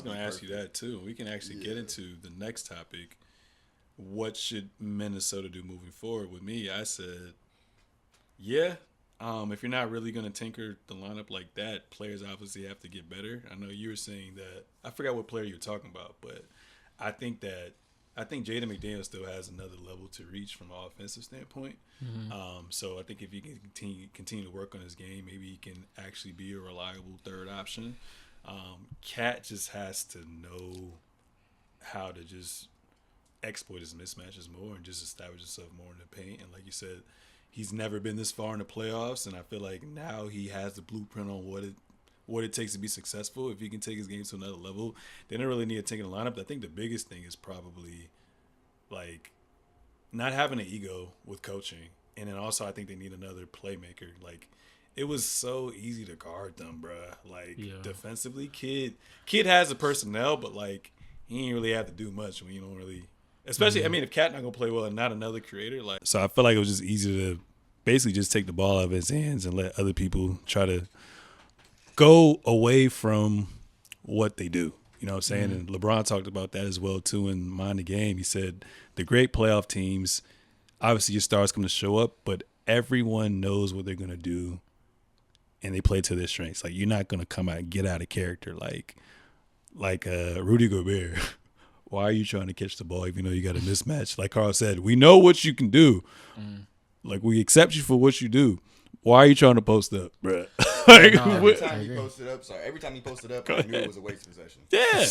going to ask you that too. We can actually get into the next topic. What should Minnesota do moving forward? With me, I said, yeah. If you're not really going to tinker the lineup like that, players obviously have to get better. I know you were saying that. I forgot what player you were talking about, but I think Jaden McDaniels still has another level to reach from an offensive standpoint. Mm-hmm. So I think if he can continue to work on his game, maybe he can actually be a reliable third option. Cat just has to know how to just exploit his mismatches more and just establish himself more in the paint. And like you said, he's never been this far in the playoffs, and I feel like now he has the blueprint on what it takes to be successful. If he can take his game to another level, they don't really need to take in the lineup. I think the biggest thing is probably like not having an ego with coaching, and then also I think they need another playmaker. Like it was so easy to guard them, bruh. Like defensively, kid has the personnel, but like he ain't really have to do much when you don't really. Especially, I mean, if Cat not gonna play well and not another creator, like so, I feel like it was just easy to basically just take the ball out of his hands and let other people try to go away from what they do. You know what I'm saying? And LeBron talked about that as well too in Mind the Game. He said the great playoff teams, obviously your stars come to show up, but everyone knows what they're gonna do, and they play to their strengths. Like you're not gonna come out and get out of character like Rudy Gobert. Why are you trying to catch the ball even though you got a mismatch? Like Carl said, we know what you can do. Like, we accept you for what you do. Why are you trying to post up, bruh? Like, every time he posted up, I knew it was a waste possession. Yeah.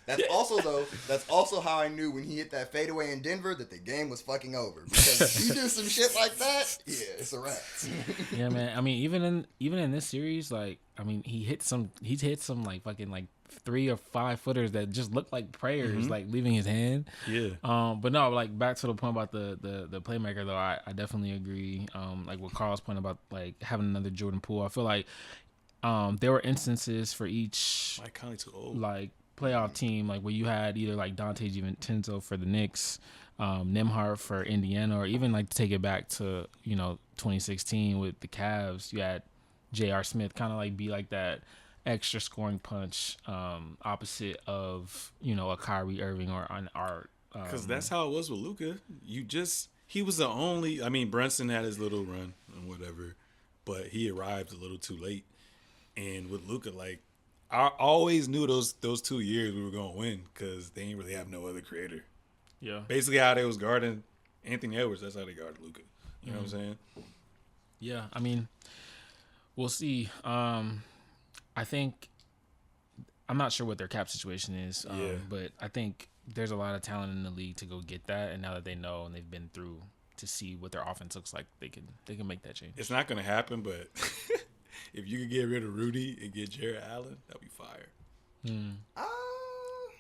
That's also how I knew when he hit that fadeaway in Denver that the game was fucking over. Because if he do some shit like that, yeah, it's a wrap. Yeah, man. I mean, even in this series, like, I mean, he hit some like fucking like 3 or 5 footers that just looked like prayers, like leaving his hand. Yeah. But no, like back to the point about the playmaker though, I definitely agree. Like with Carl's point about like having another Jordan Poole, I feel like there were instances for each Mike Conley too old. Like playoff team, like where you had either like Dante DiVincenzo for the Knicks, Nembhard for Indiana, or even like to take it back to 2016 with the Cavs, you had J.R. Smith kind of like be like that extra scoring punch opposite of a Kyrie Irving or an Art. Because that's how it was with Luka. He was the only. I mean, Brunson had his little run and whatever, but he arrived a little too late. And with Luka, like I always knew those 2 years we were gonna win because they didn't really have no other creator. Yeah, basically how they was guarding Anthony Edwards, that's how they guarded Luka. You know what I'm saying? Yeah, I mean, we'll see. I think I'm not sure what their cap situation is, but I think there's a lot of talent in the league to go get that. And now that they know and they've been through to see what their offense looks like, they can make that change. It's not going to happen, but if you could get rid of Rudy and get Jared Allen, that'd be fire.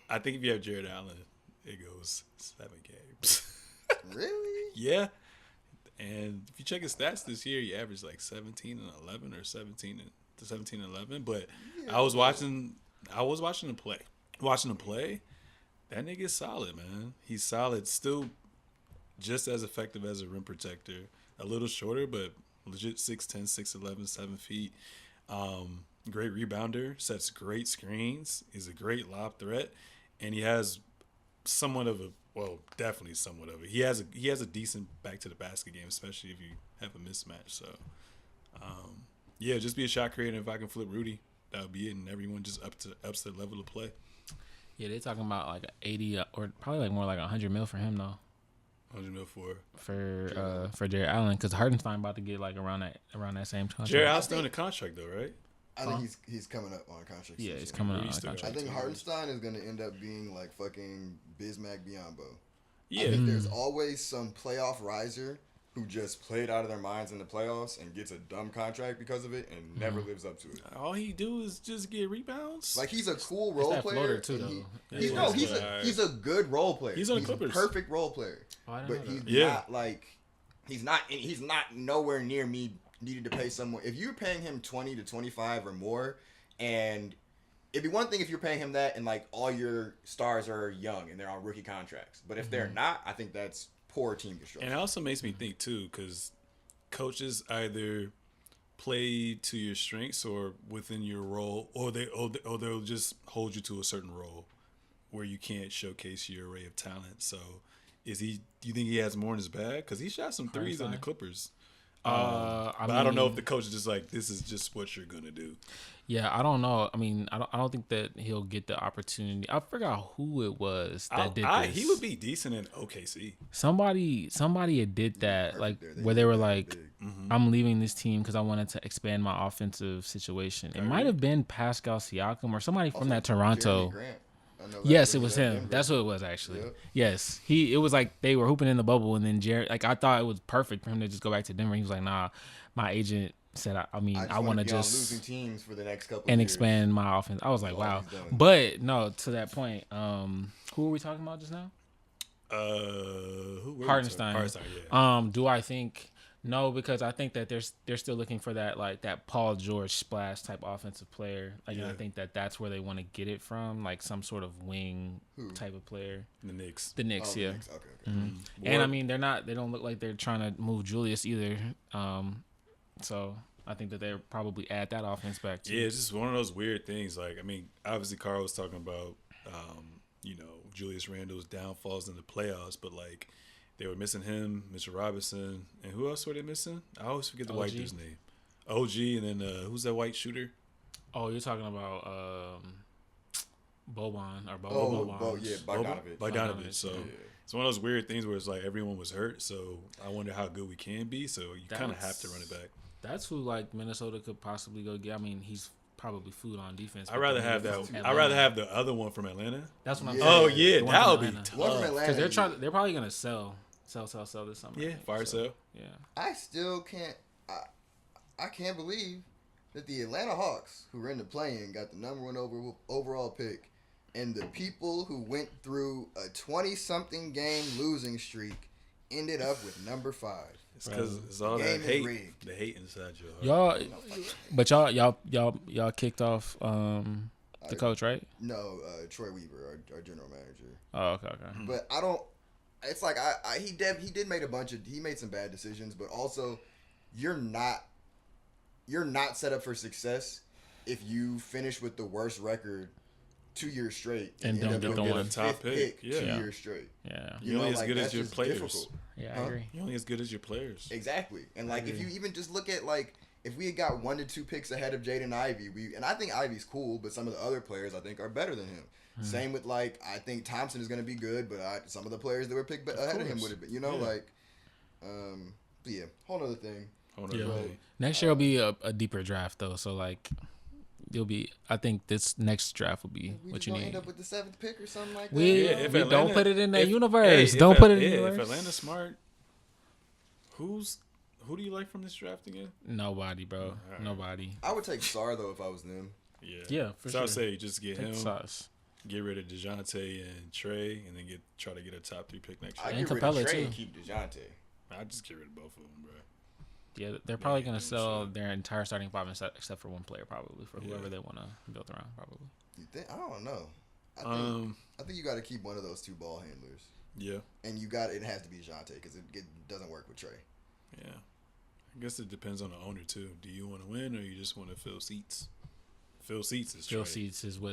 I think if you have Jared Allen, it goes 7 games. Really? Yeah. And if you check his stats this year, he averaged like 17 and 11 or 17 and 11. But yeah, I was watching him play. Watching him play, that nigga's solid, man. He's solid. Still just as effective as a rim protector. A little shorter, but legit 6'10", 6'11", 7 feet. Great rebounder. Sets great screens. Is a great lob threat. And he has definitely somewhat of it. He has a decent back to the basket game, especially if you have a mismatch. So, just be a shot creator. If I can flip Rudy, that would be it, and everyone just ups their level of play. Yeah, they're talking about like 80 or probably like more like 100 mil for him though. 100 mil for Jared Allen, because Hartenstein about to get like around that same contract. Jared Allen's still in a contract though, right? I think he's coming up on a contract. Yeah, he's coming up on a contract. I think Hartenstein is going to end up being like fucking Bismack Biyombo. Yeah. I think there's always some playoff riser who just played out of their minds in the playoffs and gets a dumb contract because of it and never lives up to it. All he do is just get rebounds. Like, he's a cool role player. Too, though. He's a good role player. He's on the Clippers. A perfect role player. But he's not nowhere near me needing to pay someone. If you're paying him 20 to 25 or more, and it'd be one thing if you're paying him that and like all your stars are young and they're on rookie contracts. But if they're not, I think that's poor team construction. And it also makes me think too, because coaches either play to your strengths or within your role, or they'll just hold you to a certain role where you can't showcase your array of talent. So, do you think he has more in his bag? Because he shot some threes on the Clippers. But I don't know if the coach is just like, this is just what you're gonna do. Yeah, I don't know. I mean, I don't think that he'll get the opportunity. I forgot who it was that did this. He would be decent in OKC. Somebody had did that, like where they were like, I'm leaving this team because I wanted to expand my offensive situation. It might have been Pascal Siakam or somebody from that Toronto. Yes, it was him. Denver. That's what it was actually. Yep. Yes, it was like they were hooping in the bubble, and then Jared. Like I thought it was perfect for him to just go back to Denver. He was like, "Nah, my agent said I want to just losing teams for the next couple and years. expand my offense." I was like, "Wow!" But no, to that point, who were we talking about just now? Hartenstein. Yeah. Do I think? No, because I think that they're still looking for that Paul George splash type offensive player. And I think that's where they want to get it from, like some sort of wing type of player. The Knicks. Yeah. Okay. Mm-hmm. And I mean, they don't look like they're trying to move Julius either. So I think that they'll probably add that offense back too. Yeah, it's just one of those weird things. Like, I mean, obviously Carl was talking about, Julius Randle's downfalls in the playoffs, but like, they were missing him, Mitchell Robinson, and who else were they missing? I always forget the white dude's name. OG, and then who's that white shooter? Oh, you're talking about Boban or Bogdanovich. So it's one of those weird things where it's like everyone was hurt. So I wonder how good we can be. So you kind of have to run it back. That's who like Minnesota could possibly go get. I mean, he's probably food on defense. I'd rather have that. I'd rather have the other one from Atlanta. That's what I'm saying. Oh yeah, that would be tough. Because they're probably gonna sell this summer. Yeah, fire sale. Yeah. I still can't. I can't believe that the Atlanta Hawks, who were in the play-in, got the number 1 overall pick, and the people who went through a 20-something game losing streak ended up with number 5. It's because it's all that hate. The hate inside Y'all kicked off the coach, right? No, Troy Weaver, our general manager. Oh, okay. But I don't. It's like he did made some bad decisions, but also you're not set up for success if you finish with the worst record 2 years straight and don't get the top pick 2 years straight. Yeah, you're only as good as your players. Difficult. Yeah, I agree. You're only as good as your players. Exactly, and like if you even just look at like if we had got 1 to 2 picks ahead of Jaden Ivey, and I think Ivey's cool, but some of the other players I think are better than him. Same with like I think Thompson is going to be good, but some of the players that were picked ahead of him would have been, but yeah, whole other thing. Next year will be a deeper draft though, so like I think this next draft will be what you need. End up with the 7th pick or something like that. If Atlanta, don't put it in that universe. Don't put it in the universe. If Atlanta's smart, who do you like from this draft again? Nobody, bro. Right. Nobody. I would take Sarr though if I was them. Yeah, for sure. I would say just get him. Sauce. Get rid of DeJounte and Trey, and then try to get a top 3 pick next year. I get rid of Trey and keep DeJounte. I just get rid of both of them, bro. Yeah, they're probably gonna sell their entire starting 5 except for one player, probably for whoever they want to build around. Probably. You think? I don't know. I think you got to keep one of those 2 ball handlers. Yeah. And it has to be DeJounte because it doesn't work with Trey. Yeah. I guess it depends on the owner too. Do you want to win or you just want to fill seats? Fill seats is what